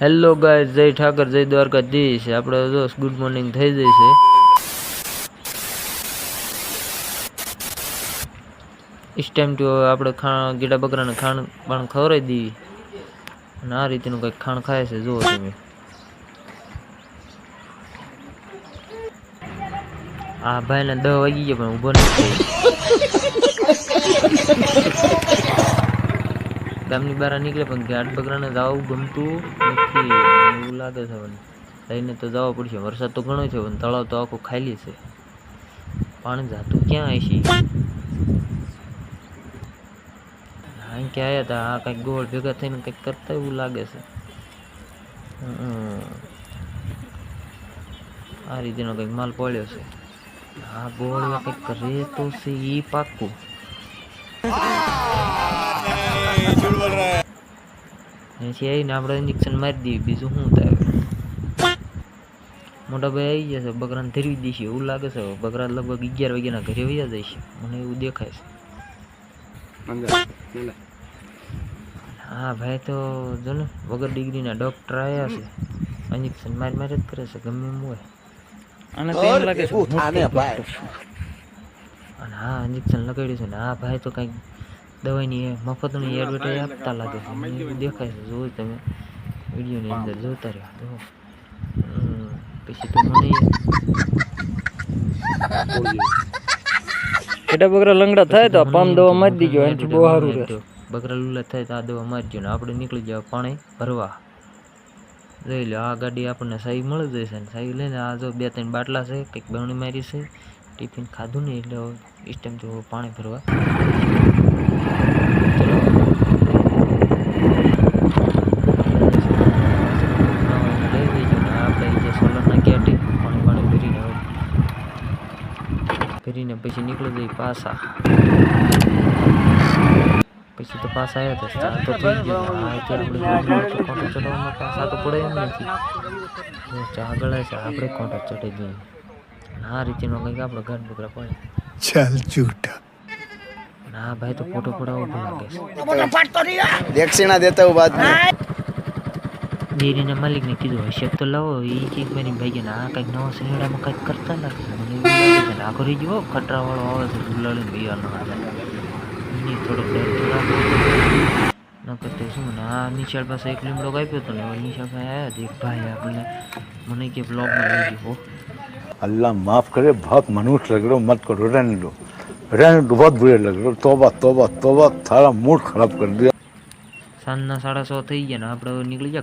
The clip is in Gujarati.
હેલો ગાઈસ, જય ઠાકર, જય દ્વારકાધીશ. આપણે દોસ્ત ગુડ મોર્નિંગ થઈ જાય છે. इस टाइम तो આપણે ગીડા બકરાને ખાણ પણ ખવડાવી દીધી અને આ રીતનું કંઈક ખાણ ખાય છે. જુઓ તમે, આ ભાઈને 10 વાગી ગયા પણ ઊભો નથી. ગામની બહાર નીકળે પણ ગાડ બકરાને જવું ગમતું નથી એવું લાગે છે. લઈને તો જવા પડશે. વરસાદ તો ઘણો છે પણ તળાવ તો આખું ખાલી છે. પાણી જાતું ક્યાં હશે? અહીં કે આવ્યા હતા, આ કંઈક ગોળ ભેગા થઈને કંઈક કરતા એવું લાગે છે. આ રીતેનો કંઈક માલ પડ્યો છે. આ ગોળ કંઈક કરે તો છે એ પાકું. એથી આવીને આપણે ઇન્જેક્શન મારી દઈએ, બીજું શું થાય? મોટા ભાઈ આવી ગયા છે, બકરાને ધરવી દઈશું એવું લાગે છે. બકરા લગભગ 11 વાગ્યાના ઘરે વયા જાય છે, મને એવું દેખાય છે. હા ભાઈ તો જો ને, વગર ડિગ્રીના ડોક્ટર આવ્યા છે, ઇન્જેક્શન મારી જ કરે છે ગમે એમ હોય. અને તેમ લાગે છે અને હા ઇન્જેક્શન લગાડ્યું છે ને આ ભાઈ તો કંઈક દવાની મફતની એડવર્ટાઈઝ આપતા લાગે છે, મને એવું દેખાય છે. જોયું તમે વિડીયોની અંદર જોતા રહ્યો. પછી તો મને એટા બકરા લંગડા થાય તો પામ દવા મારી દીજો, એનાથી બહુ સારું રહે. બકરા લુલા થાય તો આ દવા મારજો ને આપણે નીકળી જાવ પાણી ભરવા. જોઈ લો, આ ગાડી આપણને સાહી મળી જશે ને સાહી લઈને આ જો 2-3 બાટલા છે, કંઈક બવણી મારી છે, ટિફિન ખાધું નહીં એટલે ઇસ ટાઈમ તો પાણી ભરવા. ફરીને પછી નીકળી જઈ પાછા. પછી તો પાછા આવ્યા હતા, ચા તો થઈ ગયો. કોંટો ચડાવવામાં પાછા તો પડે એમ નથી. ચા ગળાય છે, આપણે કોંટો ચડી જઈએ. આ રીતેનો કંઈક આપણો ઘર બકરા પડે. ચાલ झूठा ના ભાઈ તો ફોટો પડાવવો લાગે છે. दक्षिणा देता हूँ बाद में. ડેરીના માલિકને કીધું હશે તો લાવો. એ ચીજ મારી ભાઈ ને આ કંઈક નવા શહેરામાં કંઈક કરતા લાગે છે. મને એવું લાગે છે આખો રહી ગયો ખટરાવાળો આવે છે ગુલાડીને બિયાર ના એની થોડોક ડર તો રાખો ન કરતો શું ને. આ નિશાળ પાસે એક લીમડો આપ્યો હતો ને, નિશાળ પાસે આવ્યા હતા એક ભાઈ આપણને મને કે બ્લોગમાં લઈ ગયો. अल्लाह माफ करे, बहुत मनुष्य लग रहे हो, मत करो, रहने दो बहुत बुरे लग रहे हो. तौबा तौबा तौबा, सारा मूड खराब कर दिया. સાંજના 6:30 થઈ ગયા ને આપણે નીકળી ગયા